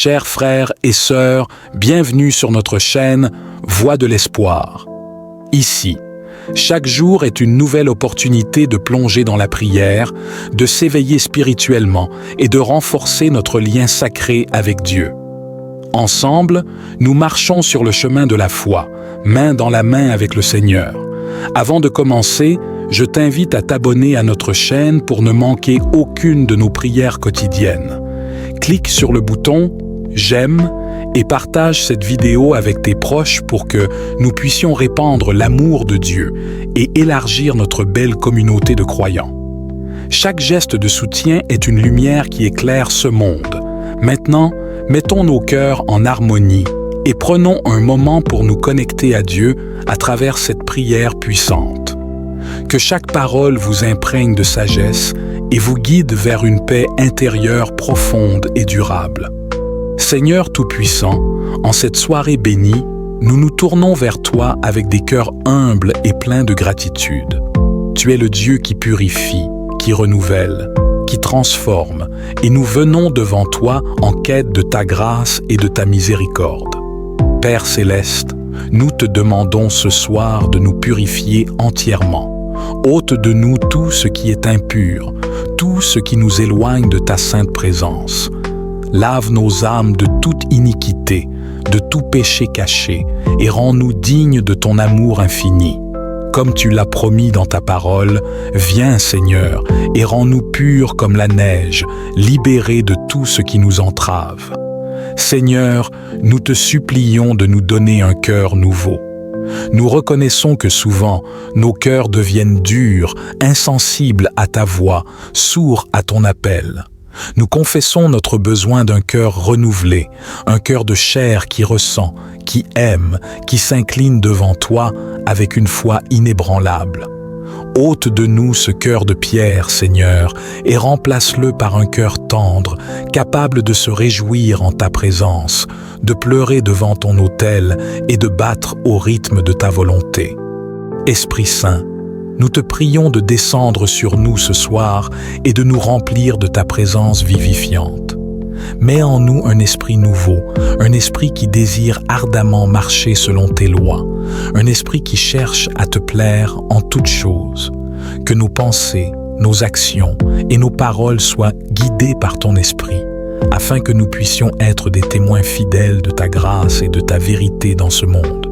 Chers frères et sœurs, bienvenue sur notre chaîne Voix de l'Espoir. Ici, chaque jour est une nouvelle opportunité de plonger dans la prière, de s'éveiller spirituellement et de renforcer notre lien sacré avec Dieu. Ensemble, nous marchons sur le chemin de la foi, main dans la main avec le Seigneur. Avant de commencer, je t'invite à t'abonner à notre chaîne pour ne manquer aucune de nos prières quotidiennes. Clique sur le bouton « J'aime » et partage cette vidéo avec tes proches pour que nous puissions répandre l'amour de Dieu et élargir notre belle communauté de croyants. Chaque geste de soutien est une lumière qui éclaire ce monde. Maintenant, mettons nos cœurs en harmonie et prenons un moment pour nous connecter à Dieu à travers cette prière puissante. Que chaque parole vous imprègne de sagesse et vous guide vers une paix intérieure profonde et durable. Seigneur Tout-Puissant, en cette soirée bénie, nous nous tournons vers toi avec des cœurs humbles et pleins de gratitude. Tu es le Dieu qui purifie, qui renouvelle, qui transforme, et nous venons devant toi en quête de ta grâce et de ta miséricorde. Père céleste, nous te demandons ce soir de nous purifier entièrement. Ôte de nous tout ce qui est impur, tout ce qui nous éloigne de ta sainte présence. Lave nos âmes de toute iniquité, de tout péché caché, et rends-nous dignes de ton amour infini. Comme tu l'as promis dans ta parole, viens Seigneur, et rends-nous purs comme la neige, libérés de tout ce qui nous entrave. Seigneur, nous te supplions de nous donner un cœur nouveau. Nous reconnaissons que souvent, nos cœurs deviennent durs, insensibles à ta voix, sourds à ton appel. Nous confessons notre besoin d'un cœur renouvelé, un cœur de chair qui ressent, qui aime, qui s'incline devant toi avec une foi inébranlable. Ôte de nous ce cœur de pierre, Seigneur, et remplace-le par un cœur tendre, capable de se réjouir en ta présence, de pleurer devant ton autel et de battre au rythme de ta volonté. Esprit Saint, nous te prions de descendre sur nous ce soir et de nous remplir de ta présence vivifiante. Mets en nous un esprit nouveau, un esprit qui désire ardemment marcher selon tes lois, un esprit qui cherche à te plaire en toutes choses. Que nos pensées, nos actions et nos paroles soient guidées par ton esprit, afin que nous puissions être des témoins fidèles de ta grâce et de ta vérité dans ce monde.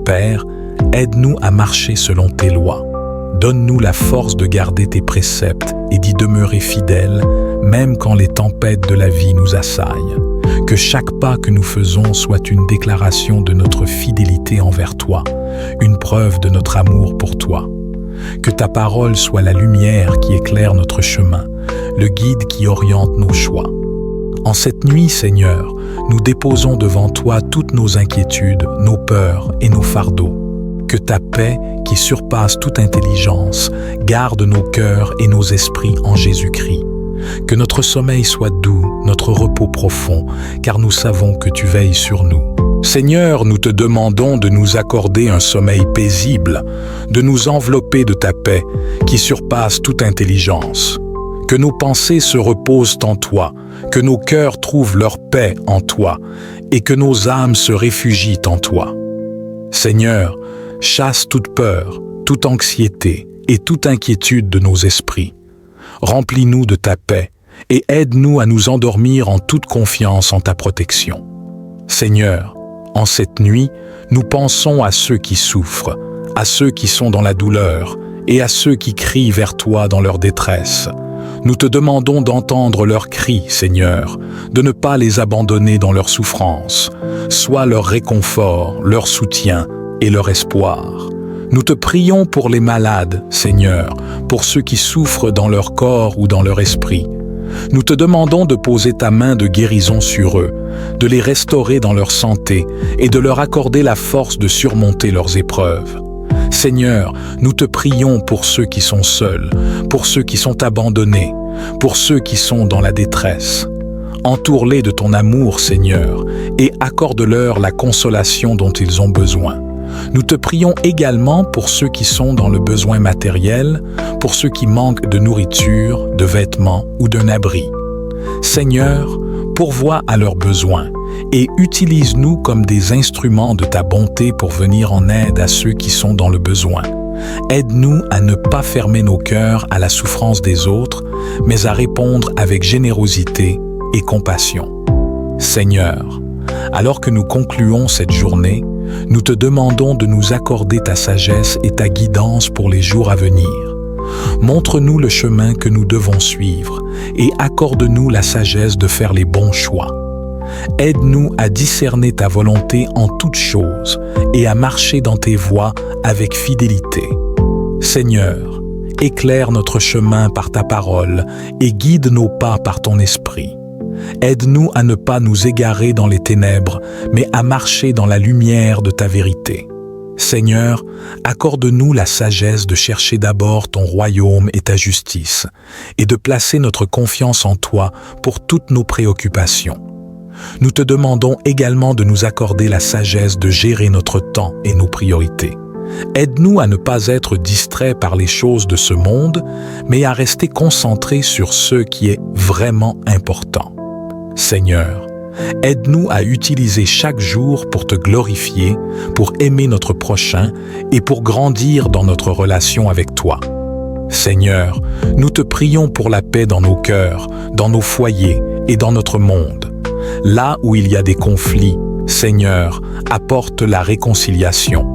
Père, aide-nous à marcher selon tes lois. Donne-nous la force de garder tes préceptes et d'y demeurer fidèles, même quand les tempêtes de la vie nous assaillent. Que chaque pas que nous faisons soit une déclaration de notre fidélité envers toi, une preuve de notre amour pour toi. Que ta parole soit la lumière qui éclaire notre chemin, le guide qui oriente nos choix. En cette nuit, Seigneur, nous déposons devant toi toutes nos inquiétudes, nos peurs et nos fardeaux. Que ta paix, qui surpasse toute intelligence, garde nos cœurs et nos esprits en Jésus-Christ. Que notre sommeil soit doux, notre repos profond, car nous savons que tu veilles sur nous. Seigneur, nous te demandons de nous accorder un sommeil paisible, de nous envelopper de ta paix, qui surpasse toute intelligence. Que nos pensées se reposent en toi, que nos cœurs trouvent leur paix en toi, et que nos âmes se réfugient en toi. Seigneur, chasse toute peur, toute anxiété et toute inquiétude de nos esprits. Remplis-nous de ta paix et aide-nous à nous endormir en toute confiance en ta protection. Seigneur, en cette nuit, nous pensons à ceux qui souffrent, à ceux qui sont dans la douleur et à ceux qui crient vers toi dans leur détresse. Nous te demandons d'entendre leurs cris, Seigneur, de ne pas les abandonner dans leur souffrance. Sois leur réconfort, leur soutien et leur espoir. Nous te prions pour les malades, Seigneur, pour ceux qui souffrent dans leur corps ou dans leur esprit. Nous te demandons de poser ta main de guérison sur eux, de les restaurer dans leur santé et de leur accorder la force de surmonter leurs épreuves. Seigneur, nous te prions pour ceux qui sont seuls, pour ceux qui sont abandonnés, pour ceux qui sont dans la détresse. Entoure-les de ton amour, Seigneur, et accorde-leur la consolation dont ils ont besoin. Nous te prions également pour ceux qui sont dans le besoin matériel, pour ceux qui manquent de nourriture, de vêtements ou d'un abri. Seigneur, pourvois à leurs besoins et utilise-nous comme des instruments de ta bonté pour venir en aide à ceux qui sont dans le besoin. Aide-nous à ne pas fermer nos cœurs à la souffrance des autres, mais à répondre avec générosité et compassion. Seigneur, alors que nous concluons cette journée, nous te demandons de nous accorder ta sagesse et ta guidance pour les jours à venir. Montre-nous le chemin que nous devons suivre et accorde-nous la sagesse de faire les bons choix. Aide-nous à discerner ta volonté en toutes choses et à marcher dans tes voies avec fidélité. Seigneur, éclaire notre chemin par ta parole et guide nos pas par ton esprit. Aide-nous à ne pas nous égarer dans les ténèbres, mais à marcher dans la lumière de ta vérité. Seigneur, accorde-nous la sagesse de chercher d'abord ton royaume et ta justice, et de placer notre confiance en toi pour toutes nos préoccupations. Nous te demandons également de nous accorder la sagesse de gérer notre temps et nos priorités. Aide-nous à ne pas être distraits par les choses de ce monde, mais à rester concentrés sur ce qui est vraiment important. Seigneur, aide-nous à utiliser chaque jour pour te glorifier, pour aimer notre prochain et pour grandir dans notre relation avec toi. Seigneur, nous te prions pour la paix dans nos cœurs, dans nos foyers et dans notre monde. Là où il y a des conflits, Seigneur, apporte la réconciliation.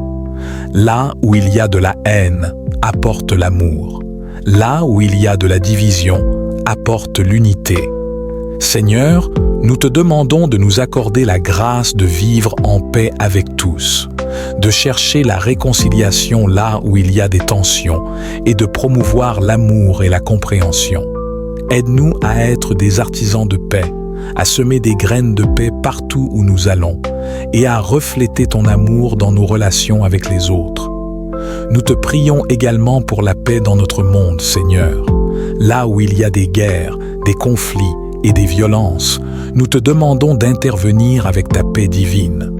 Là où il y a de la haine, apporte l'amour. Là où il y a de la division, apporte l'unité. Seigneur, nous te demandons de nous accorder la grâce de vivre en paix avec tous, de chercher la réconciliation là où il y a des tensions et de promouvoir l'amour et la compréhension. Aide-nous à être des artisans de paix, à semer des graines de paix partout où nous allons et à refléter ton amour dans nos relations avec les autres. Nous te prions également pour la paix dans notre monde, Seigneur. Là où il y a des guerres, des conflits et des violences, nous te demandons d'intervenir avec ta paix divine.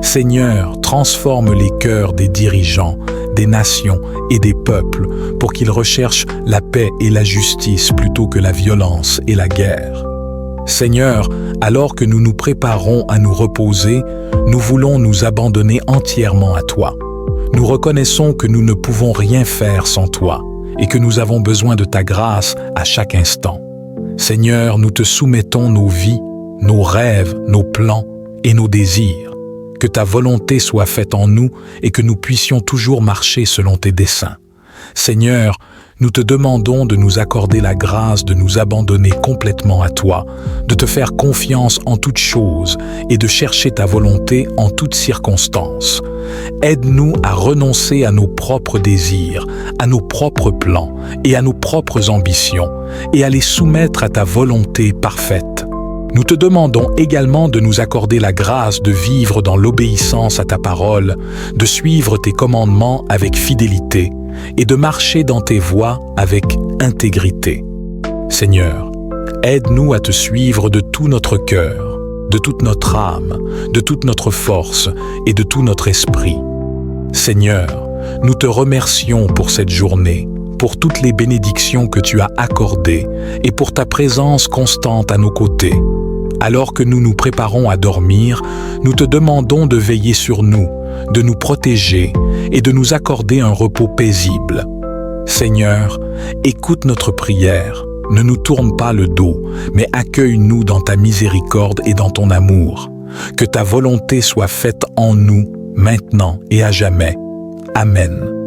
Seigneur, transforme les cœurs des dirigeants, des nations et des peuples pour qu'ils recherchent la paix et la justice plutôt que la violence et la guerre. Seigneur, alors que nous nous préparons à nous reposer, nous voulons nous abandonner entièrement à toi. Nous reconnaissons que nous ne pouvons rien faire sans toi et que nous avons besoin de ta grâce à chaque instant. Seigneur, nous te soumettons nos vies, nos rêves, nos plans et nos désirs. Que ta volonté soit faite en nous et que nous puissions toujours marcher selon tes desseins. Seigneur, nous te demandons de nous accorder la grâce de nous abandonner complètement à toi, de te faire confiance en toutes choses et de chercher ta volonté en toutes circonstances. Aide-nous à renoncer à nos propres désirs, à nos propres plans et à nos propres ambitions, et à les soumettre à ta volonté parfaite. Nous te demandons également de nous accorder la grâce de vivre dans l'obéissance à ta parole, de suivre tes commandements avec fidélité et de marcher dans tes voies avec intégrité. Seigneur, aide-nous à te suivre de tout notre cœur, de toute notre âme, de toute notre force et de tout notre esprit. Seigneur, nous te remercions pour cette journée, pour toutes les bénédictions que tu as accordées et pour ta présence constante à nos côtés. Alors que nous nous préparons à dormir, nous te demandons de veiller sur nous, de nous protéger et de nous accorder un repos paisible. Seigneur, écoute notre prière, ne nous tourne pas le dos, mais accueille-nous dans ta miséricorde et dans ton amour. Que ta volonté soit faite en nous, maintenant et à jamais. Amen.